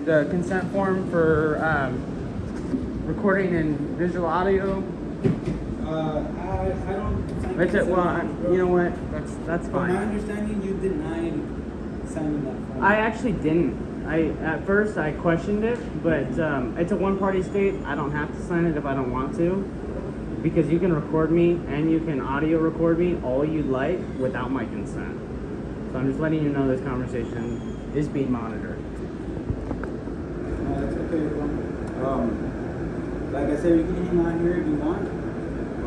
the consent form for recording and visual audio? I don't. That's it. Well, you know what? That's From my fine. understanding, you denied signing that form. I actually didn't. At first I questioned it, but it's a one-party state. I don't have to sign it if I don't want to, because you can record me and you can audio record me all you'd like without my consent. So I'm just letting you know this conversation is being monitored. That's okay. Like I said, you can hang on here if you want.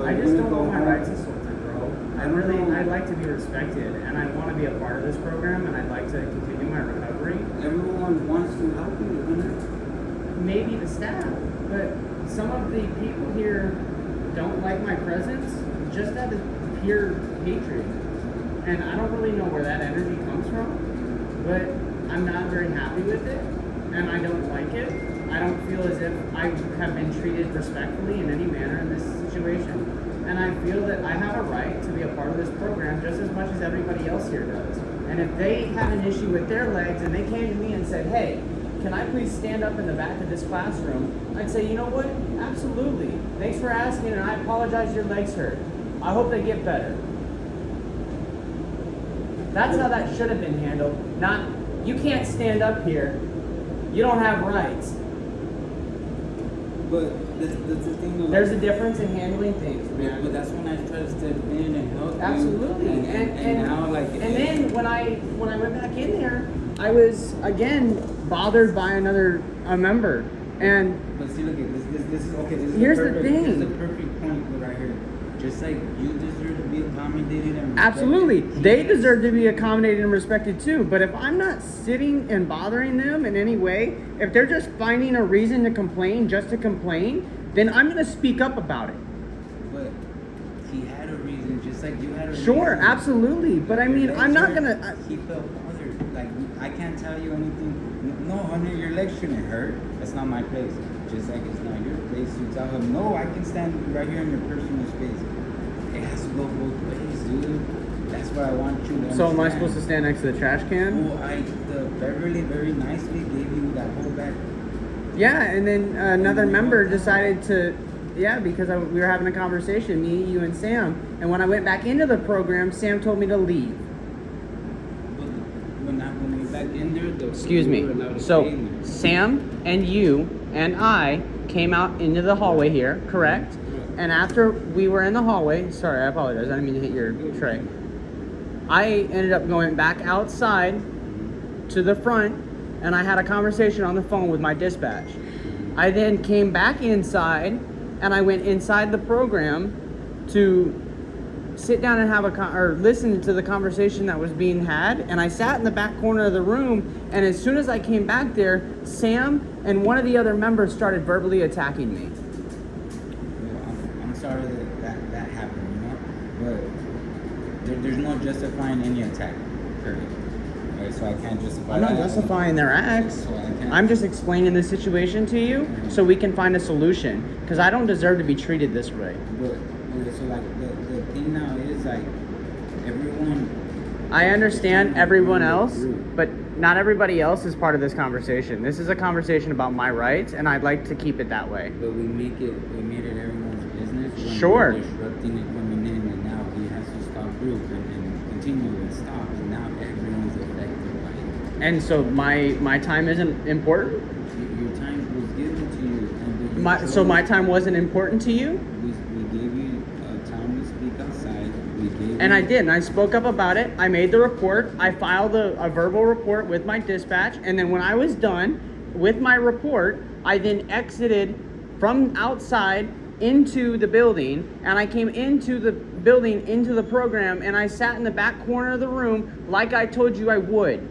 I just don't want my rights assaulted, bro. I'd like to be respected, and I want to be a part of this program, and I'd like to continue my recovery. Everyone wants to help you, isn't it? Maybe the staff, but some of the people here don't like my presence just out of pure hatred. And I don't really know where that energy comes from, but I'm not very happy with it, and I don't like it. I don't feel as if I have been treated respectfully in any manner in this situation. And I feel that I have a right to be a part of this program just as much as everybody else here does. And if they have an issue with their legs and they came to me and said, hey, can I please stand up in the back of this classroom? I'd say, you know what? Absolutely. Thanks for asking, and I apologize your legs hurt. I hope they get better. That's how that should have been handled. Not, you can't stand up here. You don't have rights. But that's the thing. Though, there's a difference in handling things, man. But that's when I try to step in and help. Absolutely. You. And now, like. And then when I went back in there, I was again bothered by a member. And but see, look at this is okay. This is here's the thing. This is the perfect point right here. Just like you deserve to be accommodated and respected. Absolutely. They deserve to be accommodated and respected too. But if I'm not sitting and bothering them in any way, if they're just finding a reason to complain just to complain, then I'm going to speak up about it. But he had a reason, just like you had a reason. Sure, absolutely. But I mean, I'm not going to... He felt bothered. Like, I can't tell you anything. No, honey, your legs shouldn't hurt. That's not my place. Just like it's not your place. You tell him, no, I can stand right here in your personal space. It has to go both ways, dude. That's what I want you to understand. So am I supposed to stand next to the trash can? Well, Beverly very nicely gave you that whole back. Yeah, and then another member decided to, because we were having a conversation, me, you, and Sam. And when I went back into the program, Sam told me to leave. When we back in there, excuse me. So Sam and you and I came out into the hallway here, correct? And after we were in the hallway, sorry, I apologize, I didn't mean to hit your tray. I ended up going back outside to the front, and I had a conversation on the phone with my dispatch. I then came back inside, and I went inside the program to sit down and have listen to the conversation that was being had. And I sat in the back corner of the room, and as soon as I came back there, Sam and one of the other members started verbally attacking me. I'm sorry that happened, you know, but there's no justifying any attack, period. Right, so I can't justify. I'm not justifying their acts. So I'm just explaining the situation to you so we can find a solution, because I don't deserve to be treated this way. But so like the thing now is like everyone. I understand everyone else, but not everybody else is part of this conversation. This is a conversation about my rights, and I'd like to keep it that way. But we made it everyone's business. When sure. We're disrupting it coming in, and now he has to stop group and continue and stop, and now everyone's affected by it. And so my time isn't important? Your time was given to you. And so my time wasn't important to you? We gave you time to speak outside. And I did, and I spoke up about it. I made the report. I filed a verbal report with my dispatch, and then when I was done with my report, I then exited from outside into the building, and I came into the building, into the program, and I sat in the back corner of the room like I told you I would.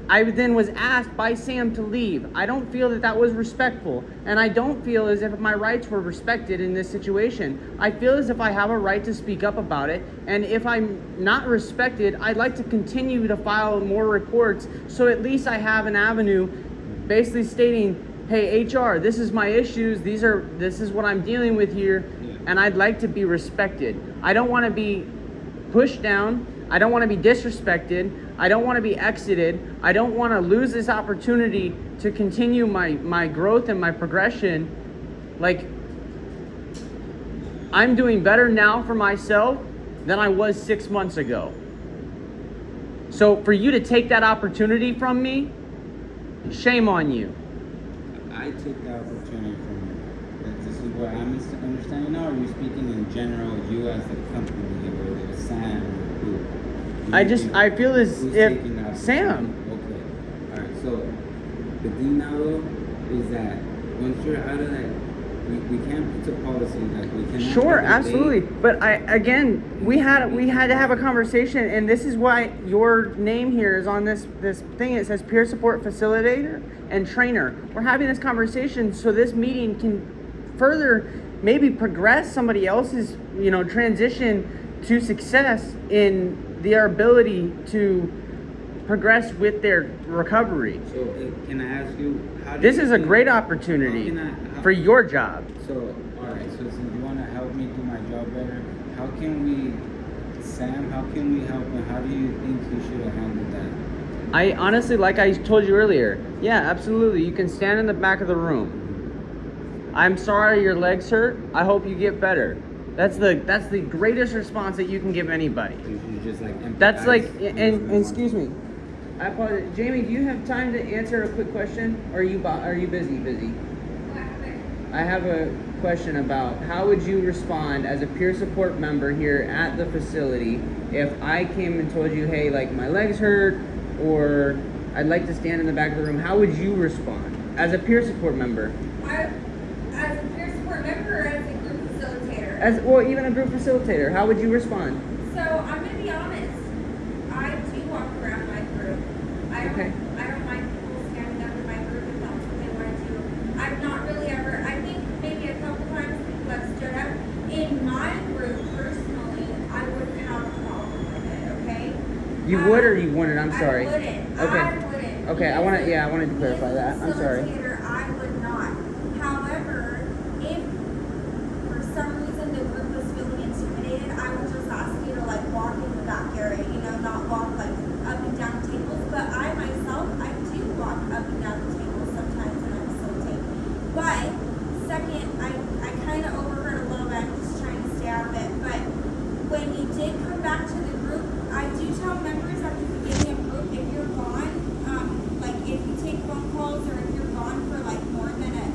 I then was asked by Sam to leave. I don't feel that was respectful, and I don't feel as if my rights were respected in this situation. I feel as if I have a right to speak up about it, and if I'm not respected, I'd like to continue to file more reports, so at least I have an avenue basically stating, hey, HR, this is my issues, this is what I'm dealing with here, and I'd like to be respected. I don't want to be pushed down. I don't want to be disrespected. I don't want to be exited. I don't want to lose this opportunity to continue my growth and my progression. Like, I'm doing better now for myself than I was 6 months ago. So for you to take that opportunity from me, shame on you. I took the opportunity from you. But this is what I'm understanding now, or are you speaking in general, you as the company, or it was Sam, or who? I feel as Who's if taking that Sam. opportunity? Okay. Alright, so the thing now though is that once you're out of that, we can't put a policy like we can. Sure, absolutely. But we had to have a conversation, and this is why your name here is on this thing. It says peer support facilitator and trainer. We're having this conversation so this meeting can further maybe progress somebody else's, transition to success in their ability to progress with their recovery. So can I ask you, This is a great opportunity for your job. So, alright, so since you want to help me do my job better, how can we help, and how do you think you should have handled that? I honestly, like I told you earlier, yeah, absolutely. You can stand in the back of the room. I'm sorry your legs hurt. I hope you get better. That's the greatest response that you can give anybody. You should just empathize. That's like, and excuse me, I apologize. Jamie, do you have time to answer a quick question? Or are you busy? I have a question about how would you respond as a peer support member here at the facility if I came and told you, hey, like my legs hurt, or I'd like to stand in the back of the room. How would you respond as a peer support member? As a peer support member, or as a group facilitator? Even a group facilitator. How would you respond? So I'm gonna be honest. I do walk around my group. I don't mind people standing up in my group if that's what they want to do. I've not really ever. I think maybe a couple times people have stood up. In my group, personally, I wouldn't have a problem with it. Okay. You would or you wouldn't? I'm sorry. I wouldn't. Okay. I wouldn't. Okay. I wanted to clarify that. I'm sorry. Facilitator, I would not. However, if for some reason the group was feeling intimidated, I would just ask you to walk in the back area, not walk up and down tables. But I myself, I do walk up and down the tables sometimes when I facilitate. But second, I kind of overheard a little bit. I'm just trying to stay out of it. But when you did come back to the group, I do tell members at the beginning of group, if you're gone, if you take phone calls or if you're gone for more than a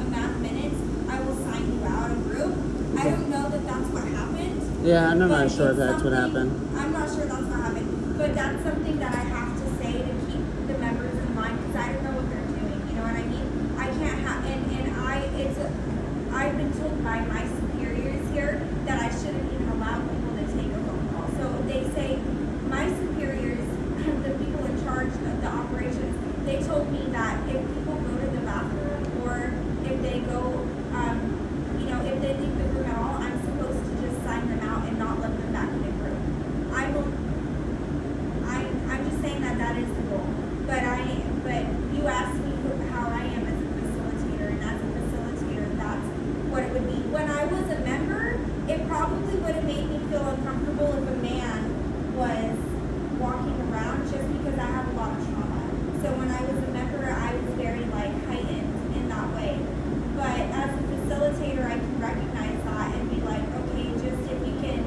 amount of minutes, I will sign you out of group. I don't know that that's what happened. Yeah, I'm not sure if that's what happened. I'm not sure that's what happened, but that's something that I have to say to keep the members in line because I don't know what they're doing. You know what I mean? I can't have, I've been told by my superiors here that I shouldn't even allow people to take a phone call. So they say, my superiors, the people in charge of the operations, they told me that if people go to the bathroom or if they go, if they leave the room at all, I'm supposed to just sign them out and not let them back in the room. I'm just saying that is the goal. But you asked me how I am as a facilitator, and as a facilitator, that's what it would be. When I was a member, it probably would have made me feel uncomfortable if a man was walking around just because I have a lot of trauma. So when I was a member, I was very heightened in that way. But as a facilitator, I can recognize that and be like, okay, just if you can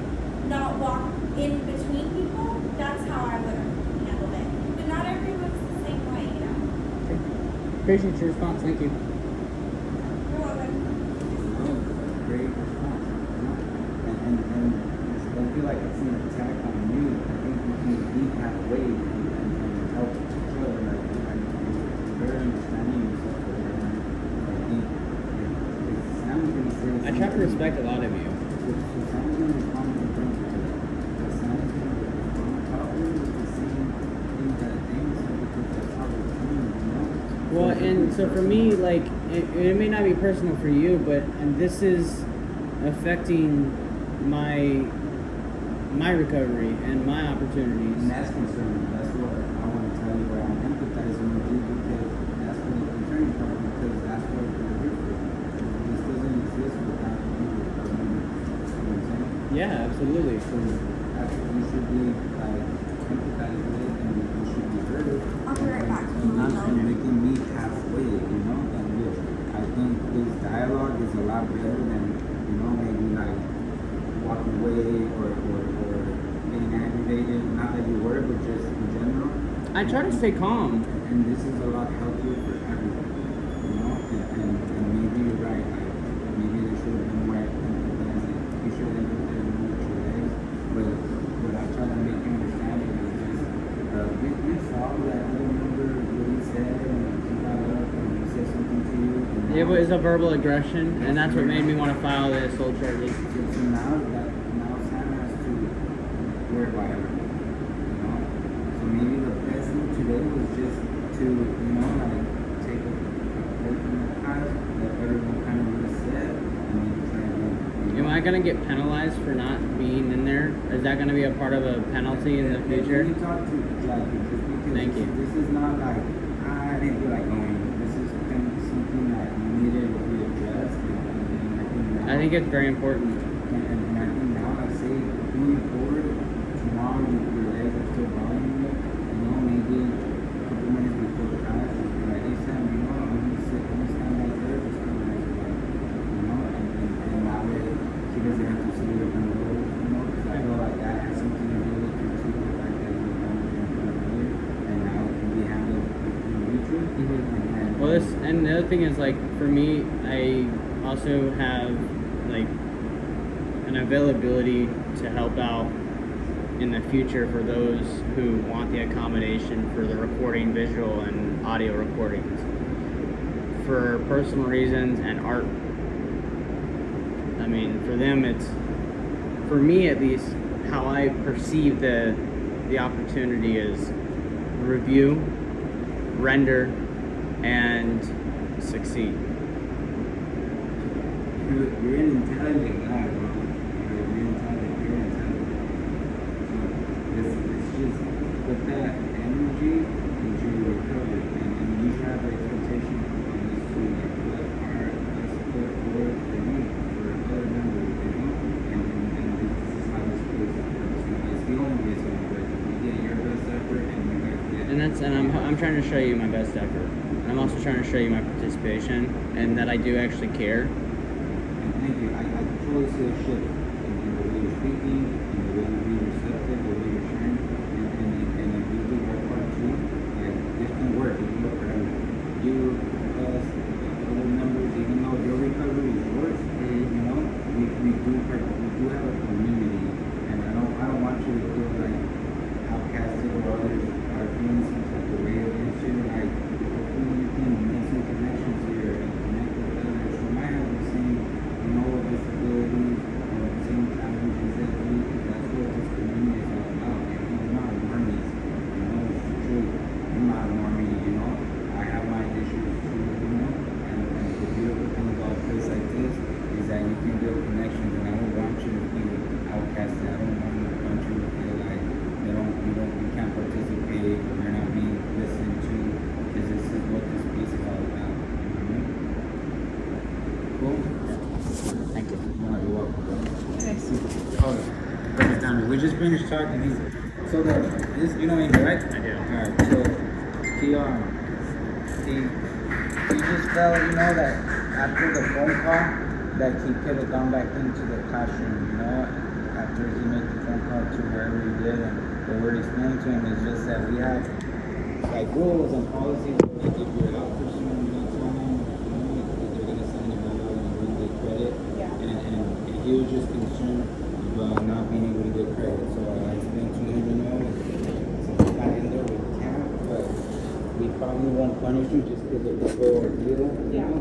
not walk in between people, that's how I would have handled it. But not everyone's the same way, Appreciate your response. Thank you. You're welcome. Great response. And don't feel like it's an attack on you. I think we can meet halfway and help each other. You're very understanding yourself. I think it sounds really serious. I try to respect a lot of you. So Sam's going to respond to the thing. Sam's going to respond probably with the same things that things because that's how we're doing, Well, and so for me, it may not be personal for you, but this is affecting my recovery and my opportunities. And that's concerning. That's what I want to tell you where I'm empathizing with you because that's what the concerning part because that's what we're here for. This doesn't exist without you. You know what I'm saying? Yeah, absolutely. So we should be sympathize with and you should be heard. I'll be right back. And not making me halfway, you know, and which I think this dialogue is a lot better than, you know, maybe like walking away or getting aggravated. Not that you were, but just in general. I try to stay calm. And this is a lot healthier for everybody, you know. And maybe you're right. Like maybe there should have been more empathizing. You should have been there with your legs. But I try to make you understand it. It's just we saw that other member really said and he got up and he said something to you. And It was a verbal aggression, and that's what made me want to file the assault charges. So now Sam has to worry about everything, you know. So maybe the best thing today was just to, you know, like take a break from the past, let everyone kind of really said, and then try to. Am I gonna get penalized for not being in there? Is that gonna be a part of a penalty in the future? We talk to Jackie just because Thank you. This is not like I didn't feel like going. This is something that needed to be addressed, and I think it's very important. And I think now, like say, moving forward, tomorrow your legs are still bothering you, you know, maybe a couple minutes before class, just be like, hey Sam, you know, I'm gonna stand right there, just kind of like, you know, and that way she doesn't have to see it on the road, you know, because I feel like that has something to do with it too, the fact that you're going in front of her, and now it can be handled in mutual. Well, and the other thing is, like, for me, I also have, like, an availability to help out in the future for those who want the accommodation for the recording, visual, and audio recordings for personal reasons and art. I mean, for them, it's, for me at least, how I perceive the opportunity is review, render, and succeed. You're an intelligent guy, bro. You're intelligent. So it's just with that energy, you recover, and you have the expectation on this too, like what are best foot forward for you, for other members, you know, and this is how this plays out. It's the only way it's gonna work. You get your best effort, and you guys get. And I'm trying to show you my best effort. I'm also trying to show you my participation and that I do actually care. And thank you. I totally see a shift in the way you're speaking, in the way you're being receptive, the way you're sharing, and if you do your part too, like this can work. It can work for everyone. You, us, other members, even though your recovery is yours, you know, we do have a community, and I don't want you to feel like outcasted or others are feeling some type of way against you. Like hopefully you can make some connections here and connect with others who might have the same, you know, disabilities or the same challenges that you, because that's what this community is all about. You know, we're not normies, you know, it's the truth. I'm not a normie, you know. I have my issues too, you know. And the beautiful thing about a place like this is that you can build connections, and I don't want you to feel outcasted. I don't want you to feel like you can't participate or you're not being listened to, because this is what this piece is all about. You know? Cool? Thank you. No, you're welcome, bro. Oh, perfect timing. We just finished talking. So this, you know him, right? I do. Alright, so he just felt, you know, that after the phone call, that he could have gone back into the classroom, you know, after he made the phone call to wherever he did, and the word explained to him is just that we have like rules and policies where like if you're out for someone, you need time, you know, they're gonna send you out and you won't get credit. Yeah. And he was just concerned about not being able to get credit. So I explained to him, you know, since he's not in there with camp, but we probably won't punish you just because of the whole ordeal. Yeah.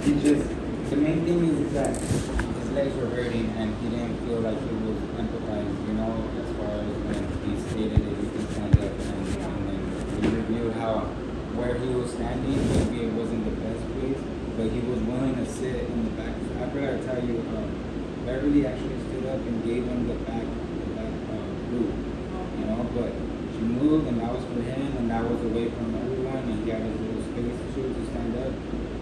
He just, the main thing is that his legs were hurting and he didn't feel like he was empathized, you know, as far as when he stated that he can stand up, and then he reviewed how, where he was standing, maybe it wasn't the best place, but he was willing to sit in the back. I forgot to tell you, Beverly actually stood up and gave him the back route, you know, but she moved and that was for him and that was away from everyone, and he had his little space too to stand up.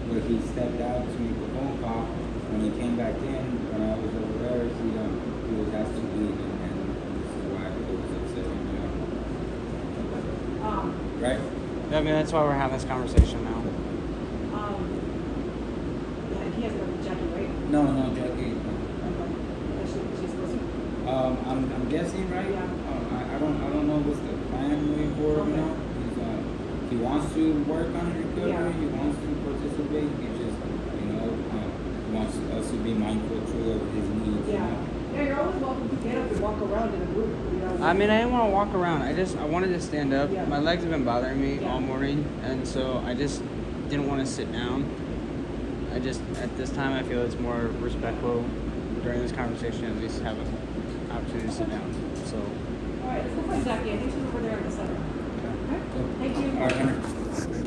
But he stepped out to make the phone call. When he came back in, when I was over there, he was asked to leave, and this is why it was right? I mean, that's why we're having this conversation now. Yeah, and he has another Jackie, right? No, Jackie. No. Okay. And she's supposed to. I'm guessing, right? Yeah. I don't know what's the plan moving forward. You Okay. know, he wants to work on recovery. Yeah. He wants to participate. He just, wants us to be mindful too of his needs. Yeah. You know? Yeah, you're always welcome to get up and walk around in a group, you know. I mean, I didn't want to walk around. I wanted to stand up. Yeah. My legs have been bothering me Yeah. all morning, and so I just didn't want to sit down. At this time, I feel it's more respectful during this conversation at least have an opportunity to sit down. So, All right, let's go find Jackie. I think she's over there in the center. Okay? Thank you. All right, Hunter.